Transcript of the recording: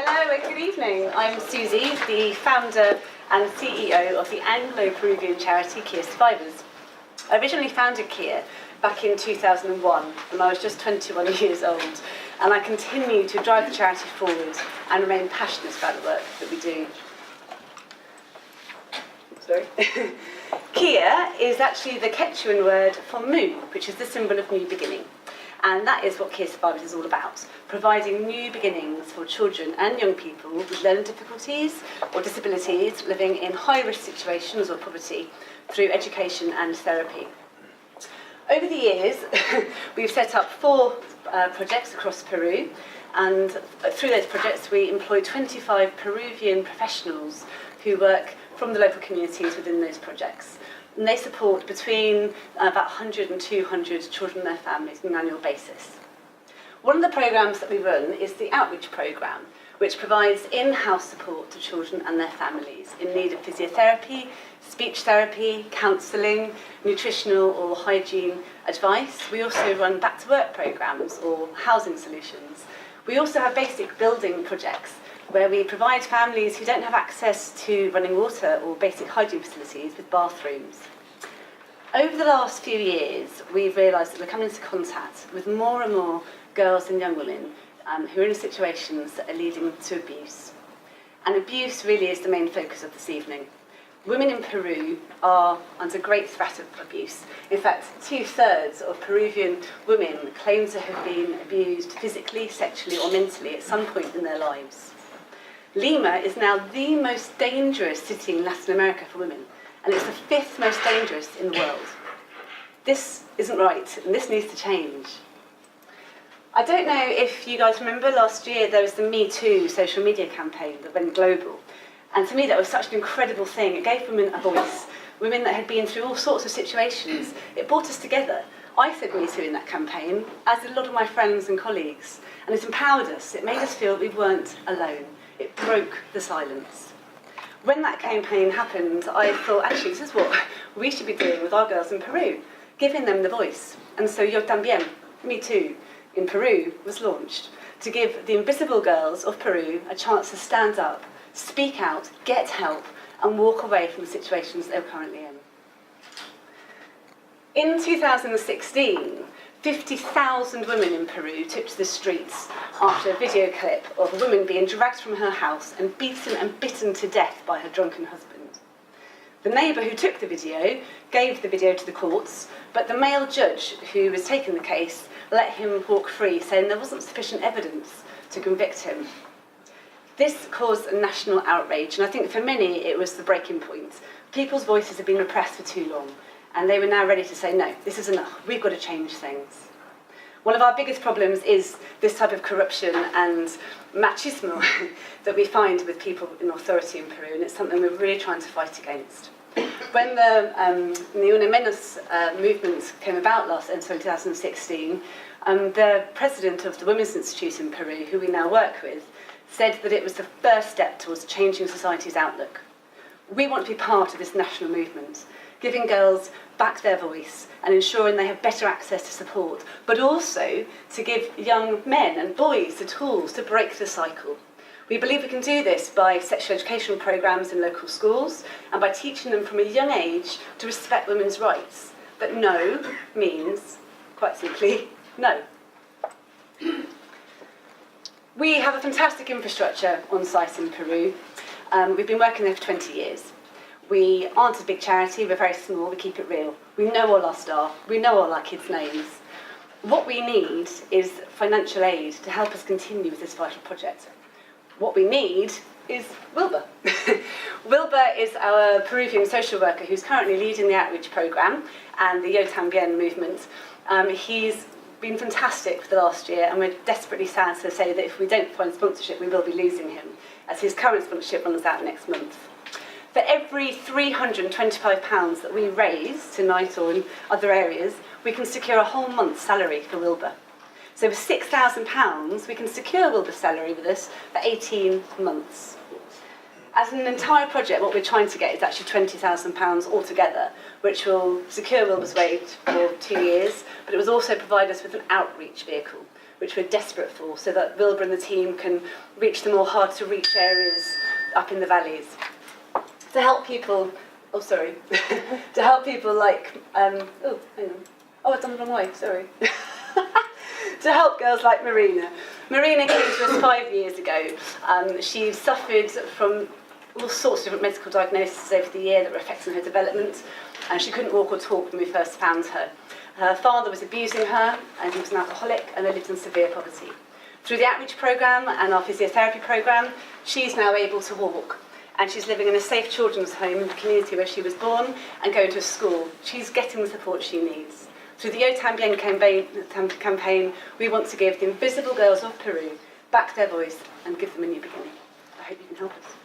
Hello and good evening. I'm Susie, the founder and CEO of the Anglo-Peruvian charity Kiya Survivors. I originally founded Kiya back in 2001 when I was just 21 years old, and I continue to drive the charity forward and remain passionate about the work that we do. Sorry. Kiya is actually the Quechuan word for moon, which is the symbol of new beginning. And that is what Kiya Survivors is all about, providing new beginnings for children and young people with learning difficulties or disabilities living in high-risk situations or poverty through education and therapy. Over the years, we've set up 4 projects across Peru, and through those projects we employ 25 Peruvian professionals who work from the local communities within those projects. And they support between about 100 and 200 children and their families on an annual basis. One of the programmes that we run is the outreach programme, which provides in-house support to children and their families in need of physiotherapy, speech therapy, counselling, nutritional or hygiene advice. We also run back-to-work programmes or housing solutions. We also have basic building projects where we provide families who don't have access to running water or basic hygiene facilities with bathrooms. Over the last few years, we've realised that we're coming into contact with more and more girls and young women who are in situations that are leading to abuse. And abuse really is the main focus of this evening. Women in Peru are under great threat of abuse. In fact, 2/3 of Peruvian women claim to have been abused physically, sexually or mentally at some point in their lives. Lima is now the most dangerous city in Latin America for women, and it's the 5th most dangerous in the world. This isn't right, and this needs to change. I don't know if you guys remember last year there was the Me Too social media campaign that went global, and to me that was such an incredible thing. It gave women a voice, women that had been through all sorts of situations. It brought us together. I said Me Too in that campaign, as did a lot of my friends and colleagues, and it empowered us. It made us feel we weren't alone. It broke the silence. When that campaign happened, I thought, actually, this is what we should be doing with our girls in Peru, giving them the voice. And so Yo También, Me Too, in Peru was launched to give the invisible girls of Peru a chance to stand up, speak out, get help, and walk away from the situations they're currently in. In 2016, 50,000 women in Peru took to the streets after a video clip of a woman being dragged from her house and beaten and bitten to death by her drunken husband. The neighbour who took the video gave the video to the courts, but the male judge who was taking the case let him walk free, saying there wasn't sufficient evidence to convict him. This caused a national outrage, and I think for many it was the breaking point. People's voices had been repressed for too long, and they were now ready to say, no, this is enough, we've got to change things. One of our biggest problems is this type of corruption and machismo that we find with people in authority in Peru, and it's something we're really trying to fight against. When the Ni Menos movement came about in 2016, the president of the Women's Institute in Peru, who we now work with, said that it was the first step towards changing society's outlook. We want to be part of this national movement, giving girls back their voice and ensuring they have better access to support, but also to give young men and boys the tools to break the cycle. We believe we can do this by sexual educational programmes in local schools and by teaching them from a young age to respect women's rights. That no means, quite simply, no. We have a fantastic infrastructure on site in Peru. We've been working there for 20 years. We aren't a big charity, we're very small, we keep it real. We know all our staff, we know all our kids' names. What we need is financial aid to help us continue with this vital project. What we need is Wilbur. Wilbur is our Peruvian social worker who's currently leading the outreach programme and the Yo También movement. He's been fantastic for the last year, and we're desperately sad to say that if we don't find sponsorship, we will be losing him, as his current sponsorship runs out next month. For every £325 that we raise tonight or in other areas, we can secure a whole month's salary for Wilbur. So with £6,000, we can secure Wilbur's salary with us for 18 months. As an entire project, what we're trying to get is actually £20,000 altogether, which will secure Wilbur's wage for 2 years, but it will also provide us with an outreach vehicle, which we're desperate for, so that Wilbur and the team can reach the more hard-to-reach areas up in the valleys. To help people, to help people like, hang on, I've done the wrong way, sorry. To help girls like Marina. Marina came to us 5 years ago. She suffered from all sorts of different medical diagnoses over the year that were affecting her development, and she couldn't walk or talk when we first found her. Her father was abusing her, and he was an alcoholic, and they lived in severe poverty. Through the outreach programme and our physiotherapy programme, she's now able to walk, and she's living in a safe children's home in the community where she was born and going to a school. She's getting the support she needs. Through the Yo Tambien campaign, we want to give the invisible girls of Peru back their voice and give them a new beginning. I hope you can help us.